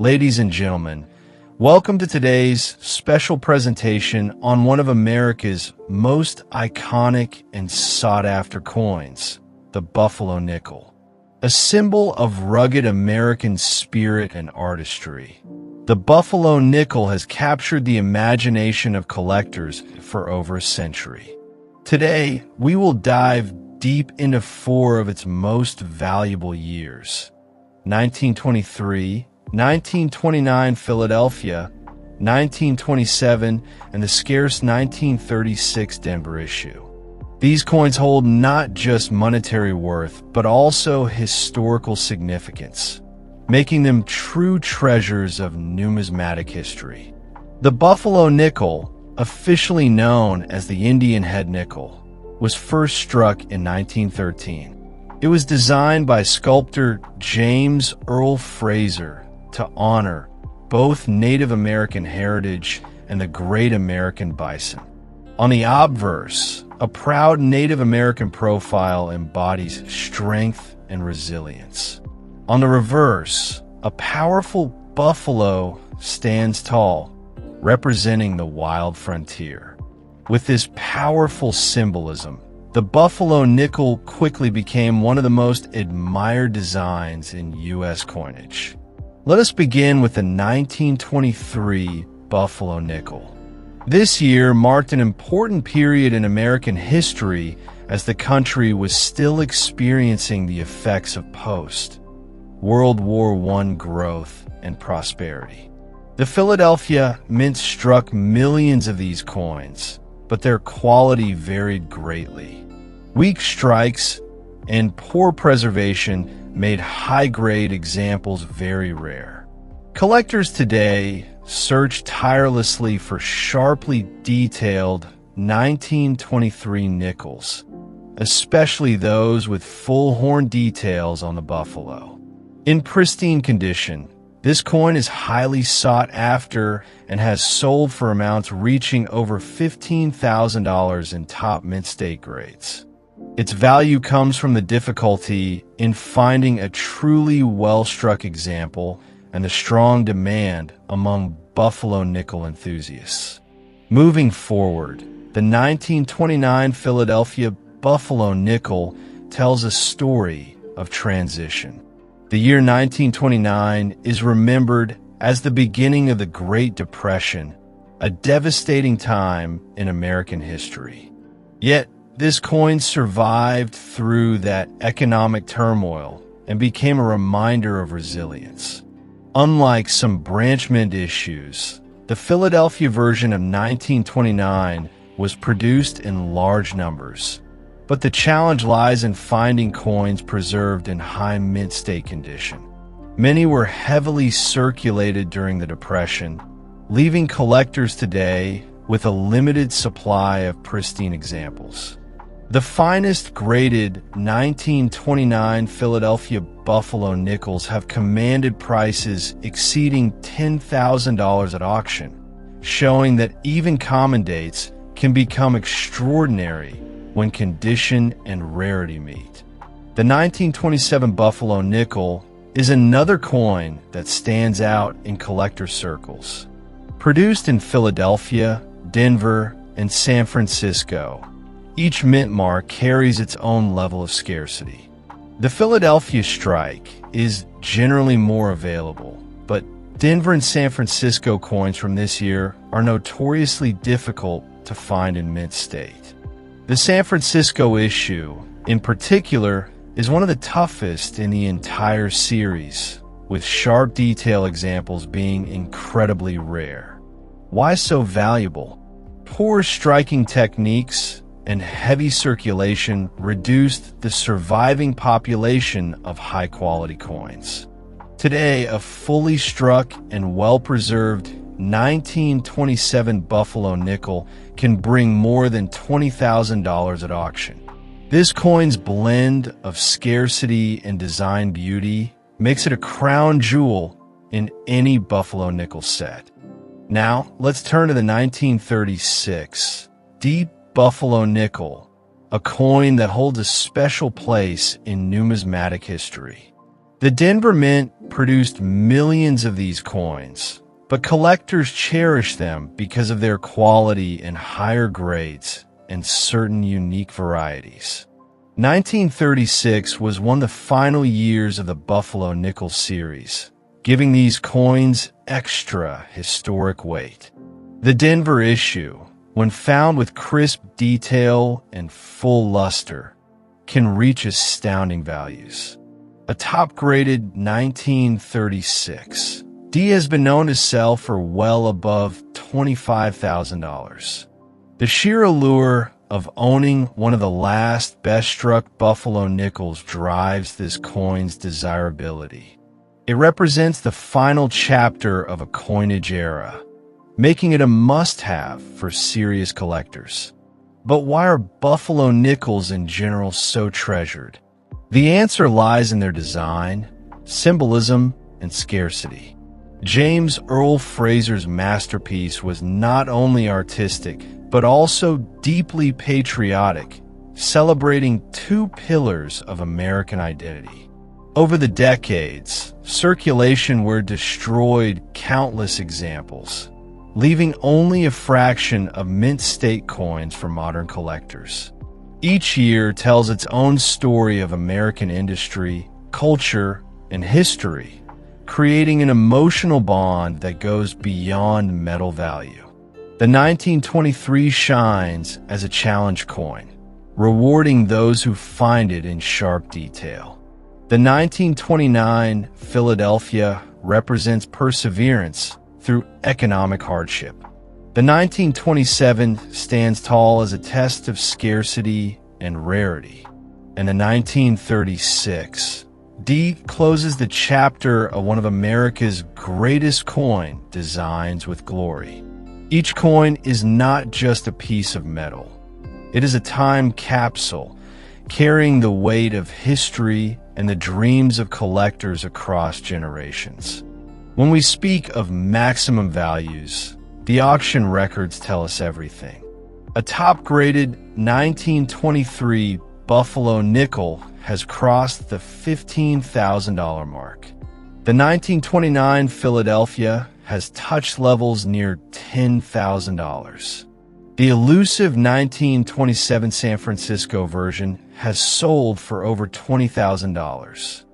Ladies and gentlemen, welcome to today's special presentation on one of America's most iconic and sought-after coins, the Buffalo Nickel, a symbol of rugged American spirit and artistry. The Buffalo Nickel has captured the imagination of collectors for over a century. Today, we will dive deep into four of its most valuable years: 1923, 1929 Philadelphia, 1927, and the scarce 1936 Denver issue. These coins hold not just monetary worth, but also historical significance, making them true treasures of numismatic history. The Buffalo Nickel, officially known as the Indian Head Nickel, was first struck in 1913. It was designed by sculptor James Earl Fraser to honor both Native American heritage and the great American bison. On the obverse, a proud Native American profile embodies strength and resilience. On the reverse, a powerful buffalo stands tall, representing the wild frontier. With this powerful symbolism, the Buffalo Nickel quickly became one of the most admired designs in U.S. coinage. Let us begin with the 1923 Buffalo Nickel. This year marked an important period in American history as the country was still experiencing the effects of post-World War I growth and prosperity. The Philadelphia Mint struck millions of these coins, but their quality varied greatly. Weak strikes and poor preservation made high-grade examples very rare. Collectors today search tirelessly for sharply detailed 1923 nickels, especially those with full horn details on the buffalo. In pristine condition, this coin is highly sought after and has sold for amounts reaching over $15,000 in top mint state grades. Its value comes from the difficulty in finding a truly well-struck example and the strong demand among Buffalo Nickel enthusiasts. Moving forward, the 1929 Philadelphia Buffalo Nickel tells a story of transition. The year 1929 is remembered as the beginning of the Great Depression, a devastating time in American history. Yet, this coin survived through that economic turmoil and became a reminder of resilience. Unlike some branch mint issues, the Philadelphia version of 1929 was produced in large numbers, but the challenge lies in finding coins preserved in high mint state condition. Many were heavily circulated during the Depression, leaving collectors today with a limited supply of pristine examples. The finest graded 1929 Philadelphia Buffalo Nickels have commanded prices exceeding $10,000 at auction, showing that even common dates can become extraordinary when condition and rarity meet. The 1927 Buffalo Nickel is another coin that stands out in collector circles. Produced in Philadelphia, Denver, and San Francisco, each mint mark carries its own level of scarcity. The Philadelphia strike is generally more available, but Denver and San Francisco coins from this year are notoriously difficult to find in mint state. The San Francisco issue, in particular, is one of the toughest in the entire series, with sharp detail examples being incredibly rare. Why so valuable? Poor striking techniques and heavy circulation reduced the surviving population of high-quality coins. Today, a fully struck and well-preserved 1927 Buffalo Nickel can bring more than $20,000 at auction. This coin's blend of scarcity and design beauty makes it a crown jewel in any Buffalo Nickel set. Now, let's turn to the 1936 Deep Buffalo Nickel, a coin that holds a special place in numismatic history. The Denver Mint produced millions of these coins, but collectors cherish them because of their quality and higher grades and certain unique varieties. 1936 was one of the final years of the Buffalo Nickel series, giving these coins extra historic weight. The Denver issue, when found with crisp detail and full luster, can reach astounding values. A top-graded 1936 D has been known to sell for well above $25,000. The sheer allure of owning one of the last best-struck Buffalo nickels drives this coin's desirability. It represents the final chapter of a coinage era, making it a must-have for serious collectors. But why are Buffalo nickels in general so treasured? The answer lies in their design, symbolism, and scarcity. James Earl Fraser's masterpiece was not only artistic, but also deeply patriotic, celebrating two pillars of American identity. Over the decades, circulation were destroyed countless examples, leaving only a fraction of mint state coins for modern collectors. Each year tells its own story of American industry, culture, and history, creating an emotional bond that goes beyond metal value. The 1923 shines as a challenge coin, rewarding those who find it in sharp detail. The 1929 Philadelphia represents perseverance through economic hardship. The 1927 stands tall as a test of scarcity and rarity. And the 1936 D closes the chapter of one of America's greatest coin designs with glory. Each coin is not just a piece of metal. It is a time capsule carrying the weight of history and the dreams of collectors across generations. When we speak of maximum values, the auction records tell us everything. A top-graded 1923 Buffalo nickel has crossed the $15,000 mark. The 1929 Philadelphia has touched levels near $10,000. The elusive 1927 San Francisco version has sold for over $20,000.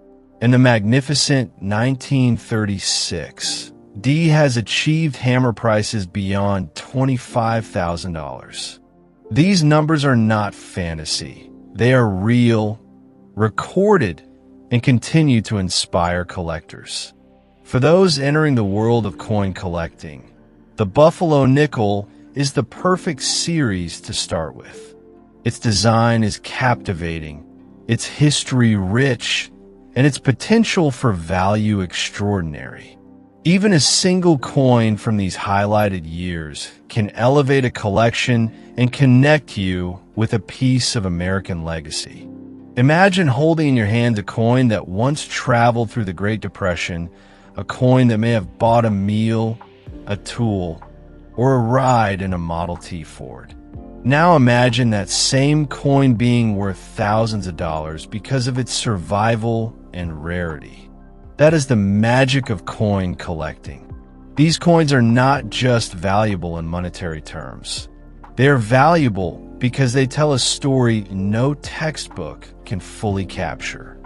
And the magnificent 1936 D has achieved hammer prices beyond $25,000. These numbers are not fantasy. They are real, recorded, and continue to inspire collectors. For those entering the world of coin collecting, the Buffalo Nickel is the perfect series to start with. Its design is captivating, its history rich, and its potential for value extraordinary. Even a single coin from these highlighted years can elevate a collection and connect you with a piece of American legacy. Imagine holding in your hand a coin that once traveled through the Great Depression, a coin that may have bought a meal, a tool, or a ride in a Model T Ford. Now imagine that same coin being worth thousands of dollars because of its survival and rarity. That is the magic of coin collecting. These coins are not just valuable in monetary terms. They are valuable because they tell a story no textbook can fully capture.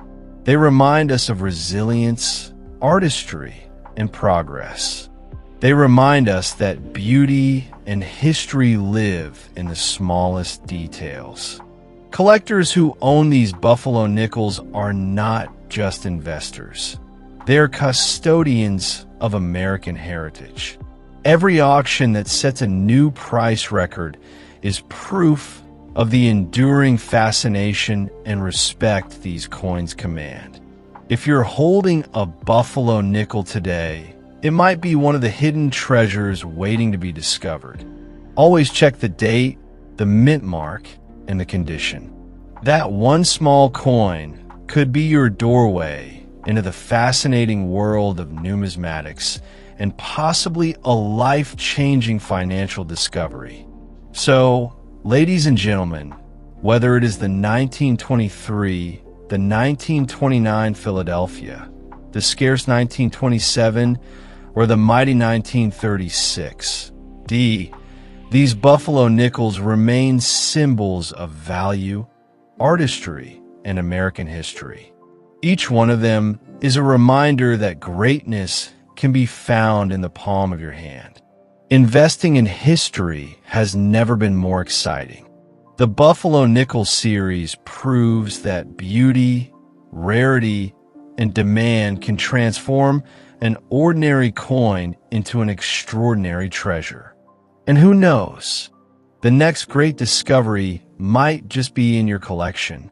They remind us of resilience, artistry, and progress. They remind us that beauty and history live in the smallest details. Collectors who own these Buffalo nickels are not just investors. They are custodians of American heritage. Every auction that sets a new price record is proof of the enduring fascination and respect these coins command. If you're holding a Buffalo nickel today, it might be one of the hidden treasures waiting to be discovered. Always check the date, the mint mark, and the condition. That one small coin could be your doorway into the fascinating world of numismatics and possibly a life-changing financial discovery. So, ladies and gentlemen, whether it is the 1923, the 1929 Philadelphia, the scarce 1927, or the mighty 1936? D. These buffalo nickels remain symbols of value, artistry, and American history. Each one of them is a reminder that greatness can be found in the palm of your hand. Investing in history has never been more exciting. The Buffalo Nickel series proves that beauty, rarity, and demand can transform an ordinary coin into an extraordinary treasure. And who knows, the next great discovery might just be in your collection.